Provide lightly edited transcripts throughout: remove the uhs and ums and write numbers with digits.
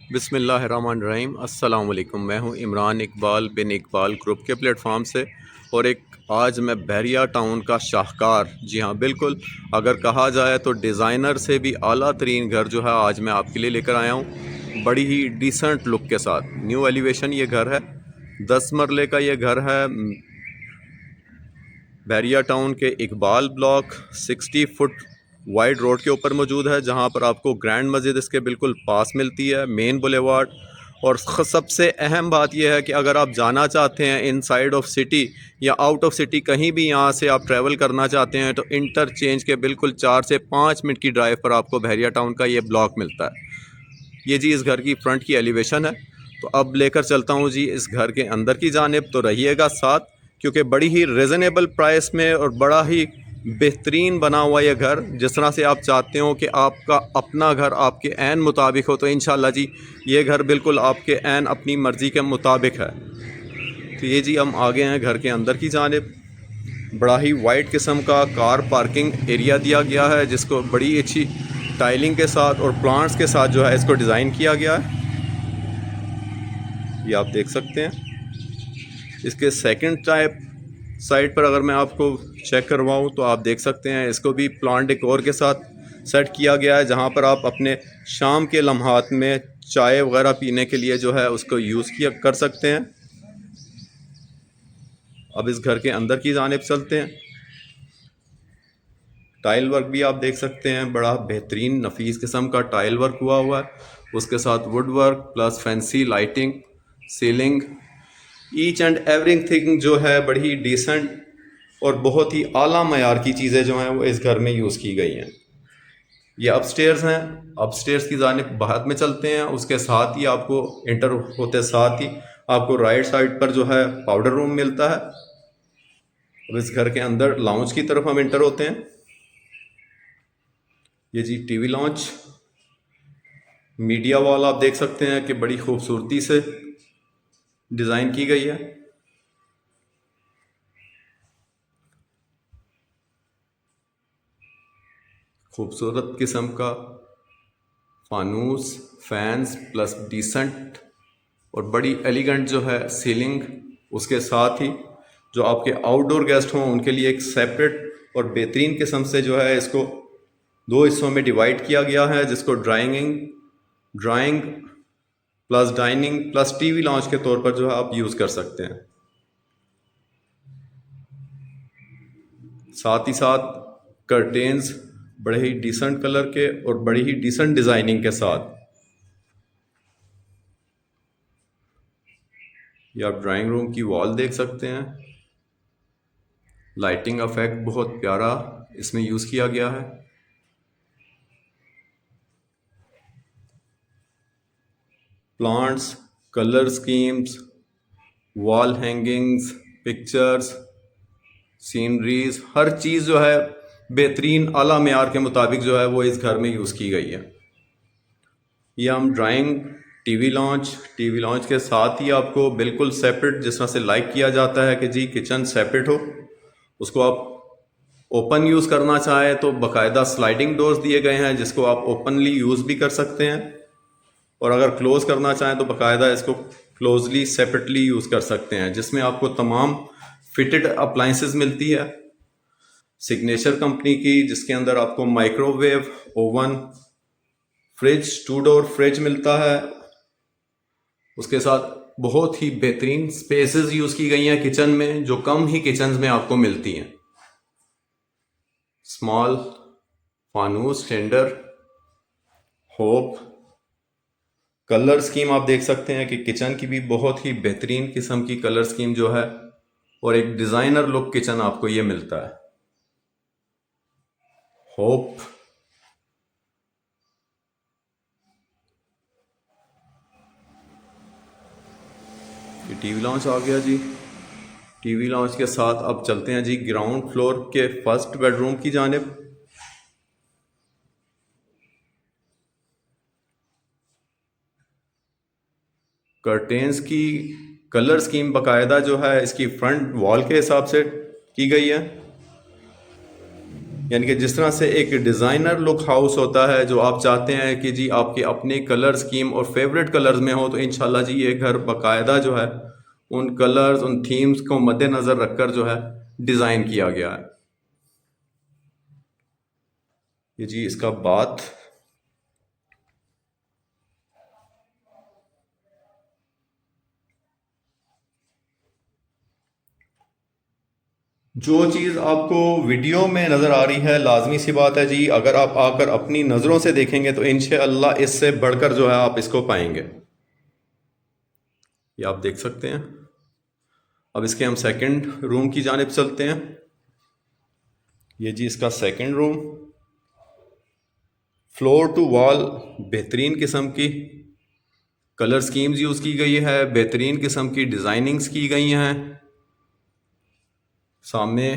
बिस्मिल्लाहिर्रहमानिर्रहीम। अस्सलाम वालेकुम। मैं हूं इमरान इकबाल बिन इकबाल ग्रुप के प्लेटफॉर्म से, और आज मैं बहरिया टाउन का शाहकार, जी हाँ बिल्कुल, अगर कहा जाए तो डिज़ाइनर से भी आला तरीन घर जो है आज मैं आपके लिए लेकर आया हूं, बड़ी ही डिसेंट लुक के साथ। न्यू एलिवेशन ये घर है, 10 मरले का ये घर है, बहरिया टाउन के Iqbal block 60 foot wide road के ऊपर मौजूद है, जहां पर आपको ग्रैंड मस्जिद इसके बिल्कुल पास मिलती है, मेन बुलेवार्ड। और सबसे अहम बात यह है कि अगर आप जाना चाहते हैं इन साइड ऑफ सिटी या आउट ऑफ सिटी, कहीं भी यहाँ से आप ट्रैवल करना चाहते हैं, तो इंटरचेंज के बिल्कुल 4 से 5 मिनट की ड्राइव पर आपको बहरिया टाउन का ये ब्लॉक मिलता है। ये जी इस घर की फ्रंट की एलिवेशन है। तो अब लेकर चलता हूँ जी इस घर के अंदर की जानिब, तो रहिएगा साथ, क्योंकि बड़ी ही रिजनेबल प्राइस में और बड़ा ही बेहतरीन बना हुआ यह घर, जिस तरह से आप चाहते हो कि आपका अपना घर आपके ऐन मुताबिक हो, तो इंशाल्लाह जी ये घर बिल्कुल आपके ऐन अपनी मर्ज़ी के मुताबिक है। तो ये जी हम आ गए हैं घर के अंदर की जानिब। बड़ा ही वाइड किस्म का कार पार्किंग एरिया दिया गया है, जिसको बड़ी अच्छी टाइलिंग के साथ और प्लांट्स के साथ जो है इसको डिज़ाइन किया गया है। ये आप देख सकते हैं। इसके सेकंड टाइप साइड पर अगर मैं आपको चेक करवाऊं, तो आप देख सकते हैं इसको भी प्लांट डेकोर के साथ सेट किया गया है, जहां पर आप अपने शाम के लम्हात में चाय वगैरह पीने के लिए जो है उसको यूज़ किया कर सकते हैं। अब इस घर के अंदर की जानिब चलते हैं। टाइल वर्क भी आप देख सकते हैं, बड़ा बेहतरीन नफीस किस्म का टाइल वर्क हुआ है, उसके साथ would work plus fancy lighting, ceiling, each and everything जो है बड़ी ही डिसेंट और बहुत ही आला मयार की चीज़ें जो हैं वो इस घर में यूज़ की गई हैं। ये अपस्टेयर्स हैं, अपस्टेयर्स की जानिब बाद में चलते हैं। उसके साथ ही आपको इंटर होते साथ ही आपको राइट साइड पर जो है पाउडर रूम मिलता है। अब इस घर के अंदर लाउंज की तरफ हम इंटर होते हैं। ये जी टीवी लॉन्च, मीडिया वॉल आप देख सकते हैं कि बड़ी खूबसूरती से डिज़ाइन की गई है। खूबसूरत किस्म का फानूस, फैंस प्लस डिसेंट और बड़ी एलिगेंट जो है सीलिंग। उसके साथ ही जो आपके आउटडोर गेस्ट हों उनके लिए एक सेपरेट और बेहतरीन किस्म से जो है इसको दो हिस्सों में डिवाइड किया गया है, जिसको drawing plus dining plus TV launch के तौर पर जो है आप यूज़ कर सकते हैं। साथ ही साथ कर्टेन्स बड़े ही डिसेंट कलर के और बड़ी ही डिसेंट डिज़ाइनिंग के साथ। ये आप ड्राइंग रूम की वॉल देख सकते हैं। लाइटिंग इफेक्ट बहुत प्यारा इसमें यूज़ किया गया है। Plants, colour schemes, wall hangings, pictures, sceneries, हर चीज़ जो है बेहतरीन आला मेयार के मुताबिक जो है वो इस घर में यूज़ की गई है। ये हम टीवी लॉन्च के साथ ही आपको बिल्कुल सेपरेट, जिस तरह से लाइक किया जाता है कि जी किचन सेपरेट हो, उसको आप ओपन यूज़ करना चाहें तो बाकायदा स्लाइडिंग डोर्स दिए गए हैं, जिसको आप ओपनली यूज़ भी कर सकते हैं, और अगर क्लोज़ करना चाहें तो बाकायदा इसको क्लोजली सेपरेटली यूज़ कर सकते हैं, जिसमें आपको तमाम फिटेड अप्लाइंसेस मिलती है सिग्नेचर कंपनी की, जिसके अंदर आपको microwave, oven, fridge, 2 door fridge मिलता है। उसके साथ बहुत ही बेहतरीन स्पेसेस यूज़ की गई हैं किचन में, जो कम ही किचन्स में आपको मिलती हैं। स्मॉल फानूस टेंडर, होप, कलर स्कीम आप देख सकते हैं कि किचन की भी बहुत ही बेहतरीन किस्म की कलर स्कीम जो है, और एक डिज़ाइनर लुक किचन आपको ये मिलता है। होप, ये टीवी लॉन्च आ गया जी। टीवी लॉन्च के साथ अब चलते हैं जी ग्राउंड फ्लोर के फर्स्ट बेडरूम की जानिब। कर्टेन्स की कलर स्कीम बाकायदा जो है इसकी फ्रंट वॉल के हिसाब से की गई है। यानी कि जिस तरह से एक डिज़ाइनर लुक हाउस होता है, जो आप चाहते हैं कि जी आपके अपने कलर स्कीम और फेवरेट कलर्स में हो, तो इंशाल्लाह जी ये घर बाकायदा जो है उन कलर्स, उन थीम्स को मद्देनज़र रखकर जो है डिज़ाइन किया गया है। ये जी इसका बाथ, जो चीज़ आपको वीडियो में नज़र आ रही है, लाजमी सी बात है जी, अगर आप आकर अपनी नज़रों से देखेंगे तो इंशाअल्लाह इससे बढ़कर जो है आप इसको पाएंगे। ये आप देख सकते हैं। अब इसके हम सेकंड रूम की जानिब चलते हैं। ये जी इसका second room, floor to wall बेहतरीन किस्म की कलर स्कीम्स यूज़ की गई है, बेहतरीन किस्म की डिज़ाइनिंग्स की गई हैं। सामने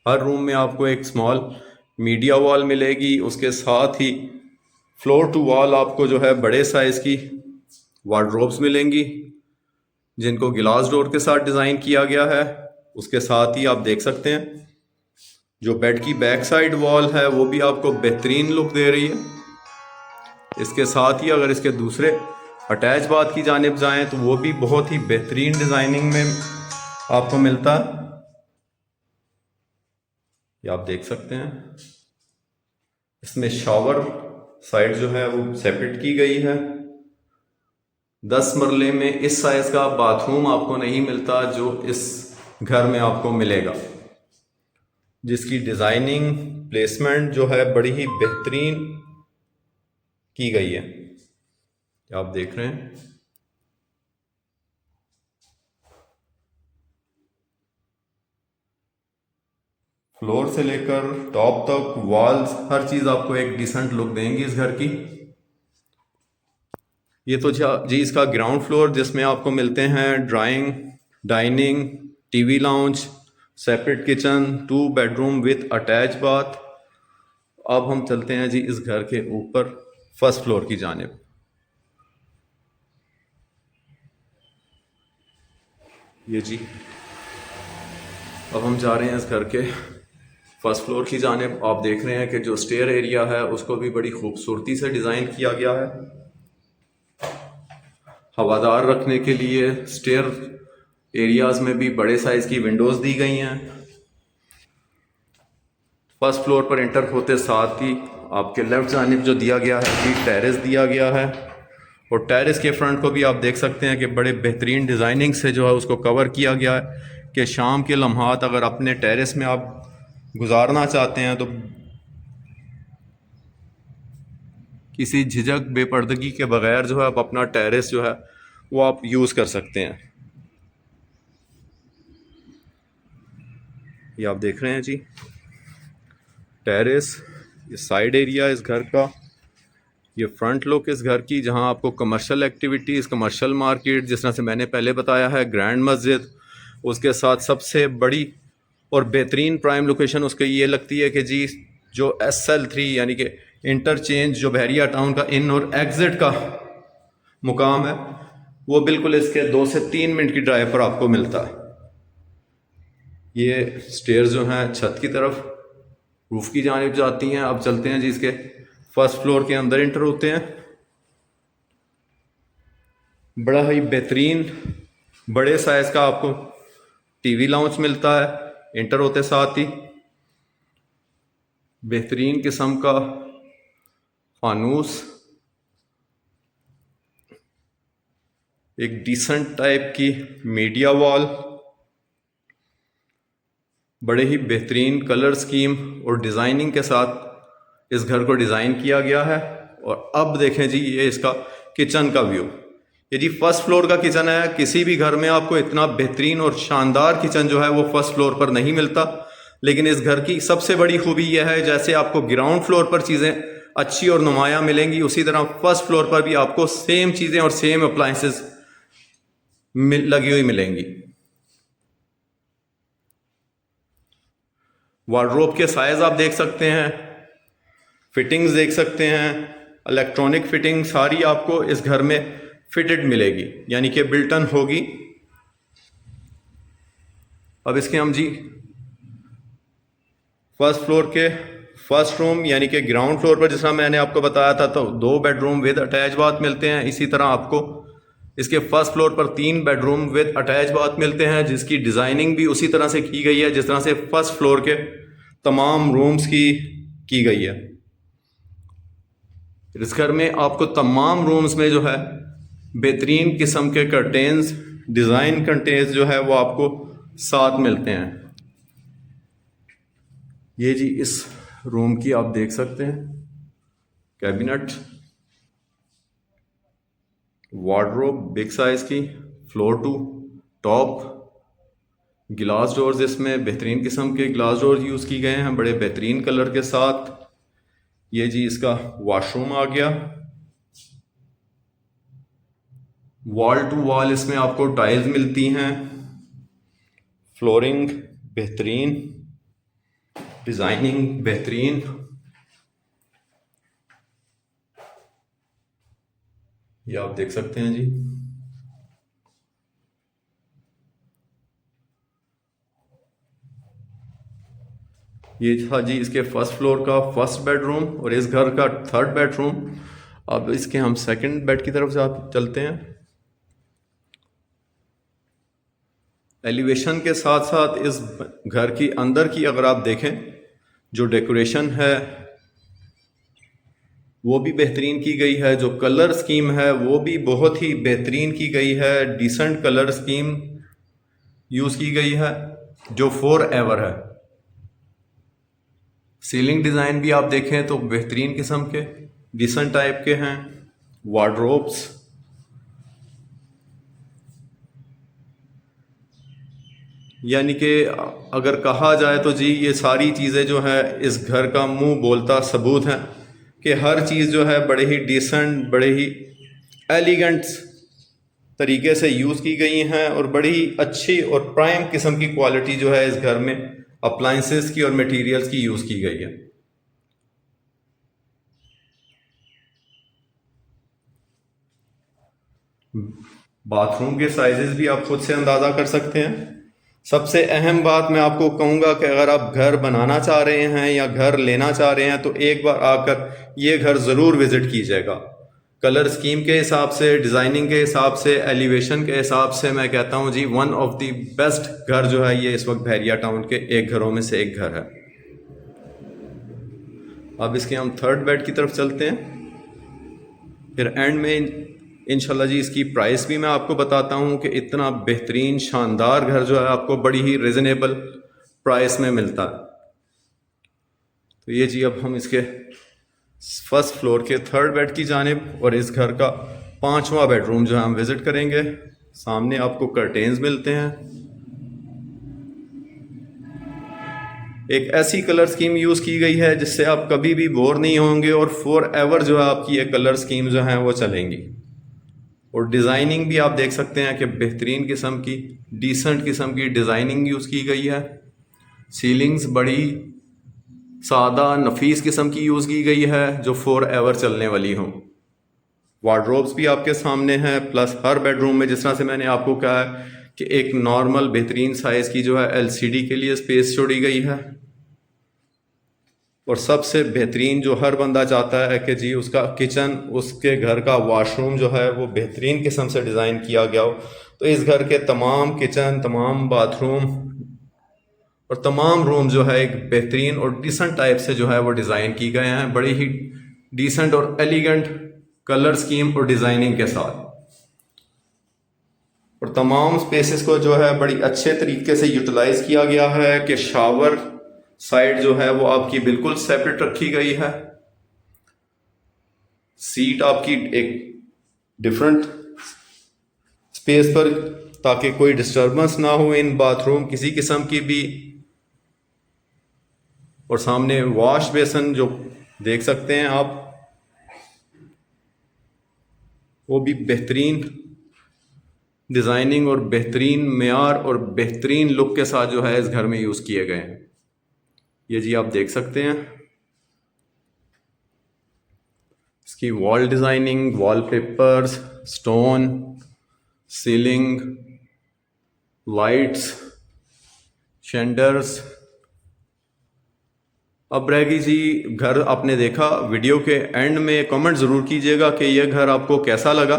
हर रूम में आपको एक स्मॉल मीडिया वॉल मिलेगी, उसके साथ ही फ्लोर टू वॉल आपको जो है बड़े साइज़ की वार्डरोब्स मिलेंगी जिनको गिलास डोर के साथ डिज़ाइन किया गया है। उसके साथ ही आप देख सकते हैं जो बेड की बैक साइड वॉल है वो भी आपको बेहतरीन लुक दे रही है। इसके साथ ही अगर इसके दूसरे अटैच बाथ की जानिब जाएं तो वो भी बहुत ही बेहतरीन डिज़ाइनिंग में आपको मिलता है। ये आप देख सकते हैं। इसमें शावर साइड जो है वो सेपरेट की गई है। 10 मरले में इस साइज का बाथरूम आपको नहीं मिलता जो इस घर में आपको मिलेगा, जिसकी डिज़ाइनिंग प्लेसमेंट जो है बड़ी ही बेहतरीन की गई है। आप देख रहे हैं। फ्लोर से लेकर टॉप तक वॉल्स हर चीज़ आपको एक डिसेंट लुक देंगी इस घर की। ये तो जी इसका ग्राउंड फ्लोर, जिसमें आपको मिलते हैं drawing, dining, TV lounge, separate kitchen, 2 bedroom with attach bath. अब हम चलते हैं जी इस घर के ऊपर फर्स्ट फ्लोर की जानिब। ये जी अब हम जा रहे हैं इस घर के फर्स्ट फ्लोर की जानिब। आप देख रहे हैं कि जो स्टेयर एरिया है उसको भी बड़ी खूबसूरती से डिज़ाइन किया गया है। हवादार रखने के लिए स्टेयर एरियाज में भी बड़े साइज़ की विंडोज़ दी गई हैं। फर्स्ट फ्लोर पर एंटर होते साथ ही आपके लेफ्ट जानिब जो दिया गया है कि टेरेस दिया गया है, और टेरेस के फ्रंट को भी आप देख सकते हैं कि बड़े बेहतरीन डिज़ाइनिंग से जो है उसको कवर किया गया है कि शाम के लम्हात अगर अपने टेरेस में आप गुजारना चाहते हैं तो किसी झिझक बेपर्दगी के बगैर जो है आप अपना टेरेस जो है वो आप यूज़ कर सकते हैं। ये आप देख रहे हैं जी टेरेस, ये साइड एरिया इस घर का, ये फ्रंट लुक इस घर की, जहां आपको कमर्शियल एक्टिविटीज़, कमर्शियल मार्केट, जिस तरह से मैंने पहले बताया है, ग्रैंड मस्जिद, उसके साथ सबसे बड़ी और बेहतरीन प्राइम लोकेशन उसकी ये लगती है कि जी जो SL3 यानी कि इंटरचेंज जो बहरिया टाउन का इन और एग्ज़िट का मुकाम है वो बिल्कुल इसके 2 से 3 मिनट की ड्राइव पर आपको मिलता है। ये स्टेयर जो हैं छत की तरफ रूफ की जानिब जाती हैं। अब चलते हैं जी इसके फर्स्ट फ्लोर के अंदर एंटर होते हैं। बड़ा ही बेहतरीन बड़े साइज का आपको टीवी लाउंज मिलता है। एंटर होते साथ ही बेहतरीन किस्म का फानूस, एक डिसेंट टाइप की मीडिया वॉल, बड़े ही बेहतरीन कलर स्कीम और डिज़ाइनिंग के साथ इस घर को डिज़ाइन किया गया है। और अब देखें जी ये इसका किचन का व्यू। ये जी फर्स्ट फ्लोर का किचन है। किसी भी घर में आपको इतना बेहतरीन और शानदार किचन जो है वो फर्स्ट फ्लोर पर नहीं मिलता, लेकिन इस घर की सबसे बड़ी खूबी यह है जैसे आपको ग्राउंड फ्लोर पर चीज़ें अच्छी और नुमायाँ मिलेंगी, उसी तरह फर्स्ट फ्लोर पर भी आपको सेम चीज़ें और सेम अप्लाइंसेस लगी हुई मिलेंगी। वार्डरोब के साइज आप देख सकते हैं, फिटिंग्स देख सकते हैं, इलेक्ट्रॉनिक फिटिंग सारी आपको इस घर में फिटेड मिलेगी, यानी कि बिल्टन होगी। अब इसके हम जी फर्स्ट फ्लोर के फर्स्ट रूम यानी कि ग्राउंड फ्लोर पर, जिस तरह मैंने आपको बताया था, तो 2 बेडरूम विद अटैच बाथ मिलते हैं। इसी तरह आपको इसके फर्स्ट फ्लोर पर 3 बेडरूम विद अटैच बाथ मिलते हैं, जिसकी डिज़ाइनिंग भी उसी तरह से की गई है जिस तरह से फर्स्ट फ्लोर के तमाम रूम्स की गई है। इस घर में आपको तमाम रूम्स में जो है बेहतरीन किस्म के कर्टेन्स, डिज़ाइन कर्टेन्स जो है वो आपको साथ मिलते हैं। ये जी इस रूम की आप देख सकते हैं कैबिनेट, वार्डरोब बिग साइज की, फ्लोर टू टॉप, गिलास डोर्स, इसमें बेहतरीन किस्म के ग्लास डोर यूज़ की गए हैं बड़े बेहतरीन कलर के साथ। ये जी इसका वॉशरूम आ गया। वॉल टू वॉल इसमें आपको टाइल्स मिलती हैं, फ्लोरिंग बेहतरीन, डिज़ाइनिंग बेहतरीन। ये आप देख सकते हैं जी। ये था जी इसके फर्स्ट फ्लोर का फर्स्ट बेडरूम और इस घर का थर्ड बेडरूम। अब इसके हम सेकंड बेड की तरफ से आप चलते हैं। एलिवेशन के साथ साथ इस घर की अंदर की अगर आप देखें, जो डेकोरेशन है वो भी बेहतरीन की गई है, जो कलर स्कीम है वो भी बहुत ही बेहतरीन की गई है। डिसेंट कलर स्कीम यूज़ की गई है जो फॉर एवर है। सीलिंग डिज़ाइन भी आप देखें तो बेहतरीन किस्म के डिसेंट टाइप के हैं। वार्डरोब्स, यानी कि अगर कहा जाए तो जी ये सारी चीज़ें जो है इस घर का मुंह बोलता सबूत हैं कि हर चीज़ जो है बड़े ही डिसेंट, बड़े ही एलिगेंट तरीके से यूज़ की गई हैं और बड़ी ही अच्छी और प्राइम किस्म की क्वालिटी जो है इस घर में अप्लाइंसेस की और मटेरियल्स की यूज़ की गई है। बाथरूम के साइजेस भी आप खुद से अंदाज़ा कर सकते हैं। सबसे अहम बात मैं आपको कहूँगा कि अगर आप घर बनाना चाह रहे हैं या घर लेना चाह रहे हैं तो एक बार आकर ये घर ज़रूर विज़िट कीजिएगा। कलर स्कीम के हिसाब से, डिज़ाइनिंग के हिसाब से, एलिवेशन के हिसाब से मैं कहता हूँ जी वन ऑफ द बेस्ट घर जो है ये इस वक्त बहरिया टाउन के एक घरों में से एक घर है। अब इसके हम थर्ड बेड की तरफ चलते हैं, फिर एंड में इंशाल्लाह जी इसकी प्राइस भी मैं आपको बताता हूँ कि इतना बेहतरीन शानदार घर जो है आपको बड़ी ही रिजनेबल प्राइस में मिलता है। तो ये जी अब हम इसके फर्स्ट फ्लोर के थर्ड बेड की जानिब और इस घर का 5वां बेडरूम जो है हम विज़िट करेंगे। सामने आपको कर्टेन्स मिलते हैं, एक ऐसी कलर स्कीम यूज़ की गई है जिससे आप कभी भी बोर नहीं होंगे और फॉर एवर जो है आपकी ये कलर स्कीम जो है वो चलेंगी। और डिज़ाइनिंग भी आप देख सकते हैं कि बेहतरीन किस्म की, डिसेंट किस्म की डिज़ाइनिंग यूज़ की गई है। सीलिंग्स बड़ी सादा नफीस किस्म की यूज़ की गई है जो फॉर एवर चलने वाली हों। वार्डरोब्स भी आपके सामने हैं, प्लस हर बेडरूम में जिस तरह से मैंने आपको कहा है कि एक नॉर्मल बेहतरीन साइज़ की जो है एलसीडी के लिए स्पेस छोड़ी गई है। और सबसे बेहतरीन जो हर बंदा चाहता है कि जी उसका किचन, उसके घर का वॉशरूम जो है वो बेहतरीन किस्म से डिज़ाइन किया गया हो, तो इस घर के तमाम किचन, तमाम बाथरूम और तमाम रूम जो है एक बेहतरीन और डिसेंट टाइप से जो है वो डिज़ाइन की गए हैं, बड़ी ही डिसेंट और एलिगेंट कलर स्कीम और डिज़ाइनिंग के साथ। और तमाम स्पेसेस को जो है बड़ी अच्छे तरीके से यूटिलाइज किया गया है कि शावर साइड जो है वो आपकी बिल्कुल सेपरेट रखी गई है, सीट आपकी एक डिफरेंट स्पेस पर, ताकि कोई डिस्टर्बेंस ना हो इन बाथरूम किसी किस्म की भी। और सामने वॉश बेसन जो देख सकते हैं आप, वो भी बेहतरीन डिज़ाइनिंग और बेहतरीन मेयार और बेहतरीन लुक के साथ जो है इस घर में यूज़ किए गए हैं। ये जी आप देख सकते हैं इसकी wall designing, wallpapers, stone, ceiling, lights, chandeliers. अब रहेगी जी घर आपने देखा, वीडियो के एंड में कमेंट ज़रूर कीजिएगा कि यह घर आपको कैसा लगा।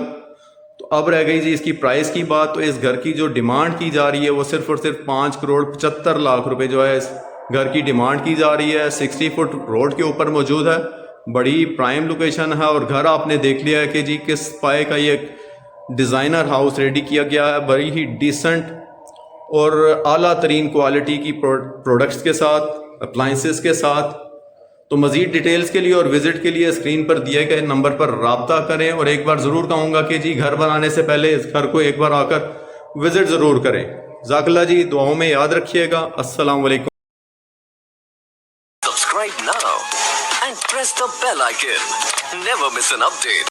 तो अब रह गई जी इसकी प्राइस की बात। तो इस घर की जो डिमांड की जा रही है वो सिर्फ और सिर्फ 5,75,00,000 रुपए जो है इस घर की डिमांड की जा रही है। 60 फुट रोड के ऊपर मौजूद है, बड़ी प्राइम लोकेशन है और घर आपने देख लिया है कि जी किस पाए का ये डिज़ाइनर हाउस रेडी किया गया है, बड़ी ही डिसेंट और आला तरीन क्वालिटी की प्रोडक्ट्स के साथ, अप्लाइंसेस के साथ। तो मज़ीद डिटेल्स के लिए और विज़िट के लिए स्क्रीन पर दिए गए नंबर पर रब्ता करें। और एक बार ज़रूर कहूँगा कि जी घर बनाने से पहले इस घर को एक बार आकर विज़िट ज़रूर करें। ज़ाकल्लाह जी, दुआओं में याद रखिएगा। अस्सलाम वालेकुम। Subscribe now and press the bell icon. Never miss an update.